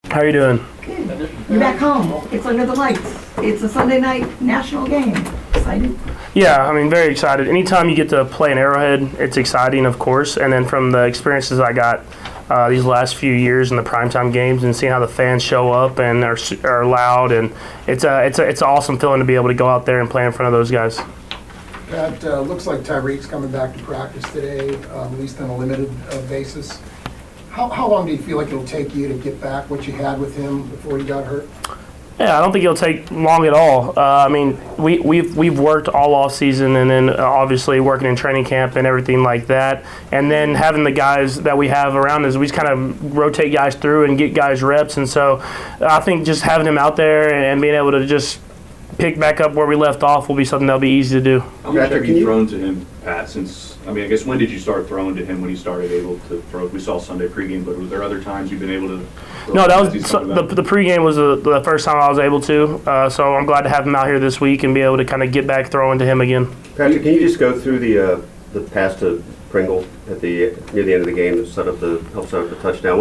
How are you doing? Good. You're back home. It's under the lights. It's a Sunday night national game. Excited? Yeah, I mean, very excited. Anytime you get to play in Arrowhead, it's exciting, of course. And then from the experiences I got these last few years in the primetime games and seeing how the fans show up and are loud, and it's an awesome feeling to be able to go out there and play in front of those guys. Pat, looks like Tyreek's coming back to practice today, at least on a limited basis. How long do you feel like it'll take you to get back what you had with him before he got hurt? Yeah, I don't think it'll take long at all. I mean, we've worked all off season, and then obviously working in training camp and everything like that. And then having the guys that we have around us, we just kind of rotate guys through and get guys reps. And so I think just having him out there and being able to just pick back up where we left off will be something that'll be easy to do. How much have you thrown to him, Pat, since, I mean, I guess when did you start throwing to him when you started able to throw? We saw Sunday pregame, but were there other times you've been able to throw? No, that was the pregame was the first time I was able to. So I'm glad to have him out here this week and be able to kind of get back throwing to him again. Patrick, can you just go through the pass to Pringle at near the end of the game that helped set up the touchdown?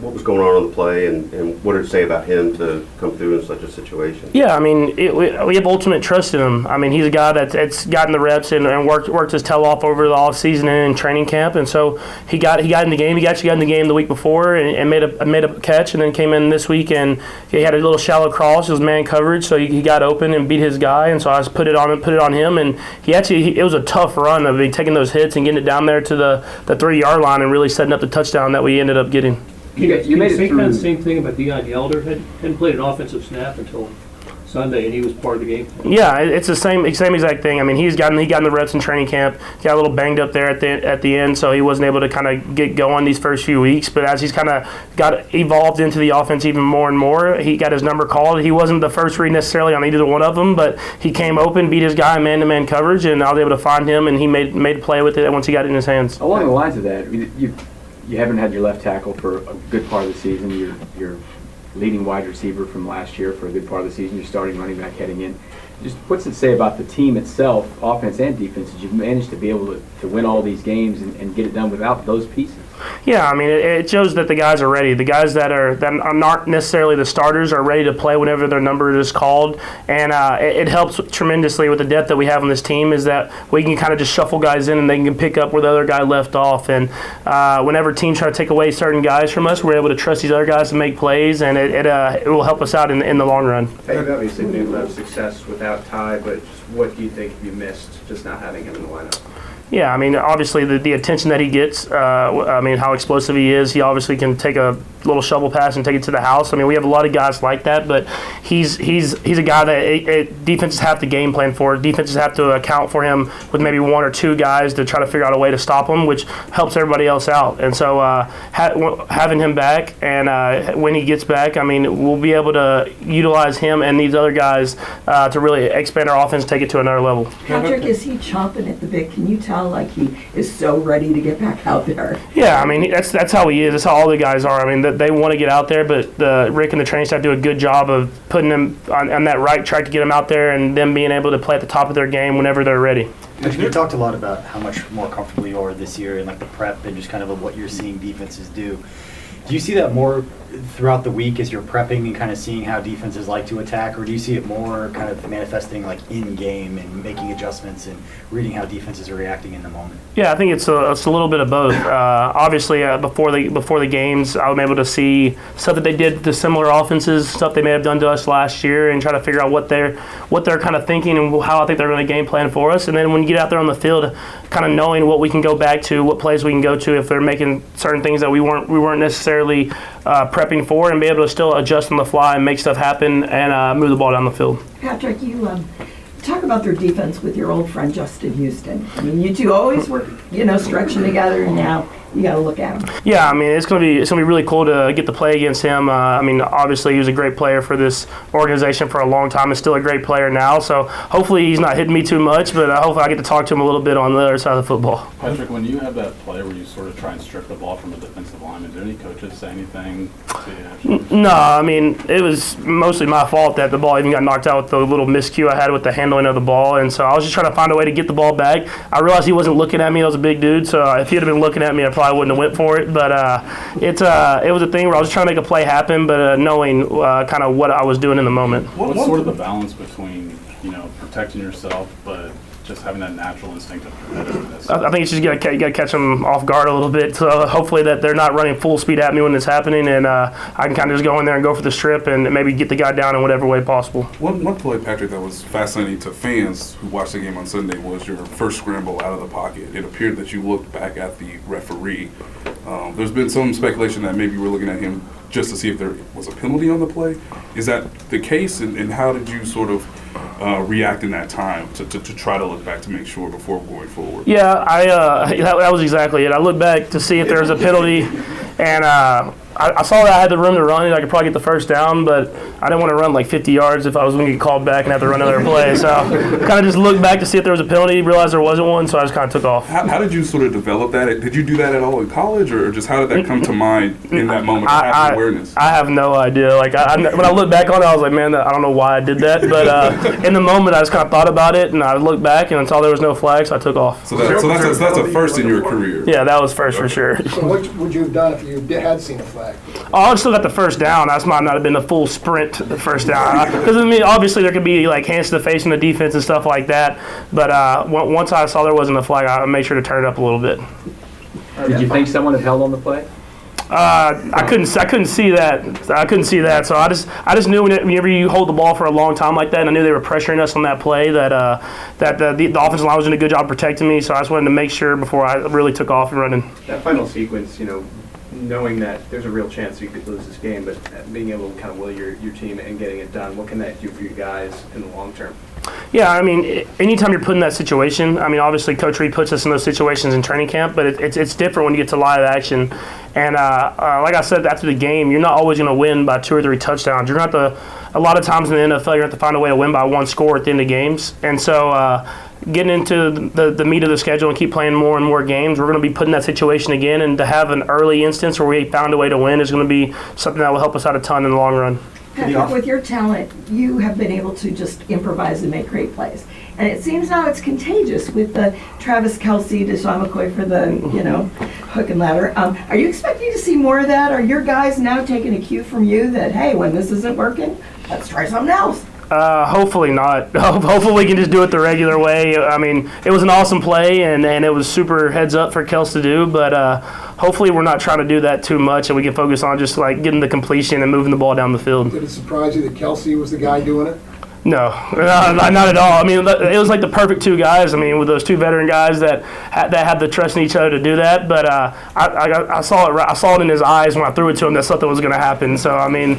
What was going on the play, and what did it say about him to come through in such a situation? Yeah, I mean, we have ultimate trust in him. I mean, he's a guy that's gotten the reps and worked his tail off over the offseason and in training camp, and so he got in the game. He actually got in the game the week before and made a catch, and then came in this week and he had a little shallow cross. It was man coverage, so he got open and beat his guy, and so I just put it on him, and it was a tough run of taking those hits and getting it down there to the 3-yard line and really setting up the touchdown that we ended up getting. You made it through. Kind of same thing about Deion Yelder. Hadn't played an offensive snap until Sunday, and he was part of the game. Yeah, it's the same exact thing. I mean, he got in the reps in training camp. Got a little banged up there at the end, so he wasn't able to kind of get going these first few weeks. But as he's kind of got evolved into the offense even more and more, he got his number called. He wasn't the first read necessarily on either one of them, but he came open, beat his guy in man-to-man coverage, and I was able to find him, and he made a play with it once he got it in his hands. Along the lines of that, you haven't had your left tackle for a good part of the season. You're leading wide receiver from last year for a good part of the season. You're starting running back heading in. Just what's it say about the team itself, offense and defense, that you've managed to be able to win all these games and get it done without those pieces? Yeah, I mean, it shows that the guys are ready. The guys that are not necessarily the starters are ready to play whenever their number is called, and it helps tremendously with the depth that we have on this team is that we can kind of just shuffle guys in and they can pick up where the other guy left off. And whenever teams try to take away certain guys from us, we're able to trust these other guys to make plays, and it will help us out in the long run. You've obviously been able to have success without Ty, but just what do you think you missed just not having him in the lineup? Yeah, I mean, obviously the attention that he gets, I mean, how explosive he is, he obviously can take a little shovel pass and take it to the house. I mean, we have a lot of guys like that, but he's a guy that defenses have to game plan for. Defenses have to account for him with maybe one or two guys to try to figure out a way to stop him, which helps everybody else out. And so having him back and when he gets back, I mean, we'll be able to utilize him and these other guys to really expand our offense, take it to another level. Patrick, is he chomping at the bit? Can you tell like he is so ready to get back out there? Yeah, I mean, that's how he is. That's how all the guys are. I mean, they want to get out there, but Rick and the training staff do a good job of putting them on that right track to get them out there and them being able to play at the top of their game whenever they're ready. You talked a lot about how much more comfortable you are this year and like the prep and just kind of what you're seeing defenses do. Do you see that more throughout the week as you're prepping and kind of seeing how defenses like to attack, or do you see it more kind of manifesting like in game and making adjustments and reading how defenses are reacting in the moment? Yeah, I think it's a little bit of both. Obviously, before the games, I was able to see stuff that they did to similar offenses, stuff they may have done to us last year, and try to figure out what they're kind of thinking and how I think they're going to game plan for us. And then when you get out there on the field, kind of knowing what we can go back to, what plays we can go to if they're making certain things that we weren't necessarily prepping for, and be able to still adjust on the fly and make stuff happen and move the ball down the field. Patrick, you talk about their defense with your old friend Justin Houston. I mean, you two always work, stretching together, and now you got to look at him. Yeah, I mean, it's gonna be really cool to get to play against him. I mean, obviously he was a great player for this organization for a long time, and still a great player now. So hopefully he's not hitting me too much, but hopefully I get to talk to him a little bit on the other side of the football. Patrick, when you have that play where you sort of try and strip the ball from the defensive lineman, do any coaches say anything to you? No, I mean, it was mostly my fault that the ball even got knocked out with the little miscue I had with the handling of the ball, and so I was just trying to find a way to get the ball back. I realized he wasn't looking at me. I was a big dude, so if he had been looking at me, I probably probably wouldn't have went for it. But it was a thing where I was trying to make a play happen, but knowing kind of what I was doing in the moment. What's sort of the balance between, protecting yourself, but just having that natural instinct of competitiveness? I think it's just you gotta catch them off guard a little bit. So hopefully that they're not running full speed at me when it's happening, and I can kind of just go in there and go for the strip and maybe get the guy down in whatever way possible. One play, Patrick, that was fascinating to fans who watched the game on Sunday was your first scramble out of the pocket. It appeared that you looked back at the referee. There's been some speculation that maybe you were looking at him just to see if there was a penalty on the play. Is that the case, and how did you sort of react in that time to try to look back to make sure before going forward? Yeah, that was exactly it. I looked back to see if there was a penalty, and I saw that I had the room to run and I could probably get the first down, but I didn't want to run like 50 yards if I was going to get called back and have to run another play. So kind of just looked back to see if there was a penalty, realized there wasn't one, so I just kind of took off. How did you sort of develop that? Did you do that at all in college, or just how did that come to mind in that moment of having awareness? I have no idea. Like when I look back on it, I was like, man, I don't know why I did that. But in the moment, I just kind of thought about it, and I looked back and saw there was no flag, so I took off. So that's a first in your career. Yeah, that was first for sure. So what would you have done if you had seen a flag? I still got the first down. That might not have been a full sprint first down. Because obviously there could be like hands to the face in the defense and stuff like that. But once I saw there wasn't a flag, I made sure to turn it up a little bit. Did you think someone had held on the play? I couldn't see that. I couldn't see that. So I just knew whenever you hold the ball for a long time like that, and I knew they were pressuring us on that play, that the offensive line was doing a good job protecting me. So I just wanted to make sure before I really took off and running. That final sequence, knowing that there's a real chance you could lose this game, but being able to kind of will your team and getting it done, what can that do for you guys in the long term? Yeah, I mean, anytime you're put in that situation, I mean, obviously Coach Reed puts us in those situations in training camp, but it's different when you get to live action. And like I said, after the game, you're not always going to win by 2 or 3 touchdowns. You're going to have to, a lot of times in the NFL, you have to find a way to win by 1 score at the end of games. And so getting into the meat of the schedule and keep playing more and more games, we're going to be put in that situation again. And to have an early instance where we found a way to win is going to be something that will help us out a ton in the long run. Patrick, with your talent, you have been able to just improvise and make great plays. And it seems now it's contagious with the Travis Kelce, Deshaun McCoy for the, hook and ladder. Are you expecting to see more of that? Are your guys now taking a cue from you that, hey, when this isn't working, let's try something else? Hopefully not. Hopefully we can just do it the regular way. I mean, it was an awesome play, and it was super heads up for Kels to do, but hopefully we're not trying to do that too much, and we can focus on just like getting the completion and moving the ball down the field. Did it surprise you that Kelce was the guy doing it? No, not at all. I mean, it was like the perfect 2 guys. I mean, with those 2 veteran guys that had the trust in each other to do that. But I saw it. I saw it in his eyes when I threw it to him that something was going to happen. So I mean,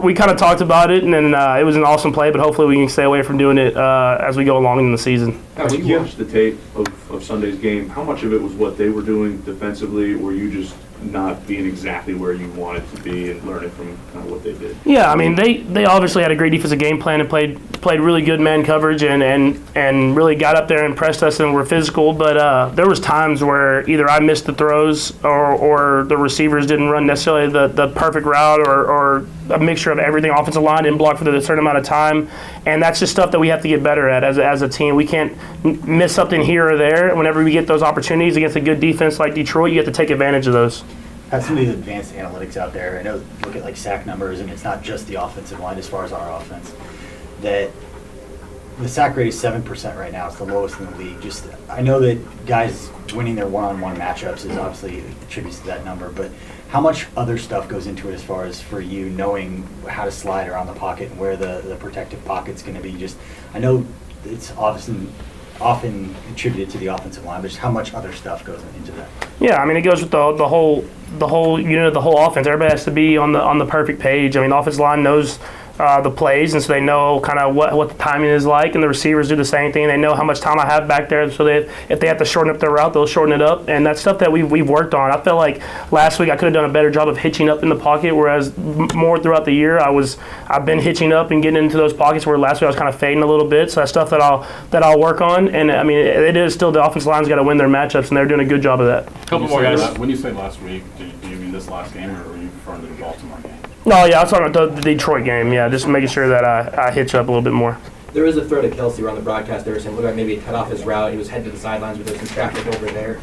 we kind of talked about it, and then it was an awesome play. But hopefully, we can stay away from doing it as we go along in the season. When you watched the tape of Sunday's game, how much of it was what they were doing defensively, or you just not being exactly where you wanted to be and learning from kind of what they did? Yeah, I mean, they obviously had a great defensive game plan and played really good man coverage and really got up there and pressed us and were physical. But there was times where either I missed the throws or the receivers didn't run necessarily the perfect route or a mixture of everything. Offensive line didn't block for a certain amount of time, and that's just stuff that we have to get better at as a team. We can't miss something here or there. Whenever we get those opportunities against a good defense like Detroit, you have to take advantage of those. Have some of these advanced analytics out there. I know, look at like sack numbers, and it's not just the offensive line as far as our offense. That the sack rate is 7% right now. It's the lowest in the league. Just I know that guys winning their one-on-one matchups is obviously attributes to that number, but how much other stuff goes into it as far as for you knowing how to slide around the pocket and where the protective pocket's going to be? Just I know it's often attributed to the offensive line, but just how much other stuff goes into that? Yeah, I mean, it goes with the whole unit, the whole offense. Everybody has to be on the perfect page. I mean, the offensive line knows the plays, and so they know kind of what the timing is like, and the receivers do the same thing. They know how much time I have back there, so if they have to shorten up their route, they'll shorten it up, and that's stuff that we've worked on. I felt like last week I could have done a better job of hitching up in the pocket, whereas more throughout the year I've been hitching up and getting into those pockets where last week I was kind of fading a little bit. So that's stuff that I'll work on, and I mean it is still the offensive line's got to win their matchups, and they're doing a good job of that. Couple more guys. When you say last week, do you mean this last game, or were you referring to the Baltimore game? No, yeah, I was talking about the Detroit game. Yeah, just making sure that I hitch up a little bit more. there is a throw to Kelsey around the broadcast. They were saying, look like maybe he cut off his route. He was headed to the sidelines, but there's some traffic over there.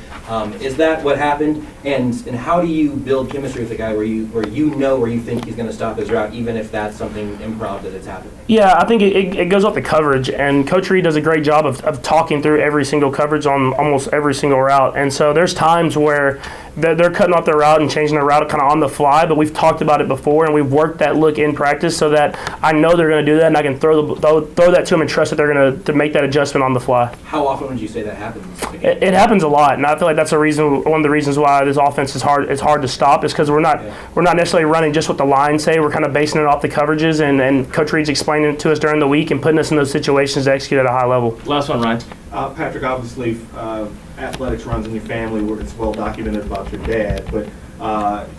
Is that what happened? And how do you build chemistry with a guy where you think he's going to stop his route, even if that's something improv that it's happening? Yeah, I think it goes off the coverage, and Coach Reed does a great job of talking through every single coverage on almost every single route. And so there's times where they're cutting off their route and changing their route kind of on the fly, but we've talked about it before, and we've worked that look in practice so that I know they're going to do that, and I can throw that to them and trust that they're going to make that adjustment on the fly. How often would you say that happens? It happens a lot, and I feel like that's one of the reasons why this offense is hard. It's hard to stop is because we're not necessarily running just what the lines say. We're kind of basing it off the coverages, and Coach Reed's explaining it to us during the week and putting us in those situations to execute at a high level. Last one, Ryan. Patrick, obviously, athletics runs in your family, where it's well documented about your dad, but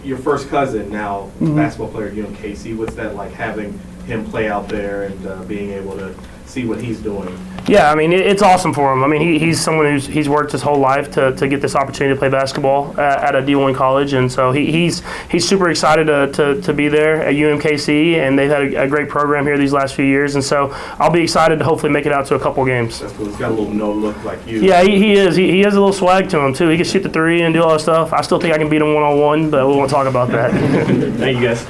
your first cousin now, basketball player at UMKC. What's that like, having him play out there and being able to see what he's doing? Yeah, I mean, it's awesome for him. I mean, he's someone he's worked his whole life to get this opportunity to play basketball at a D1 college, and so he's super excited to be there at UMKC, and they've had a great program here these last few years, and so I'll be excited to hopefully make it out to a couple games. That's cool. He's got a little no look like you. Yeah, he is. He has a little swag to him, too. He can shoot the three and do all that stuff. I still think I can beat him one-on-one, but we won't talk about that. Thank you, guys.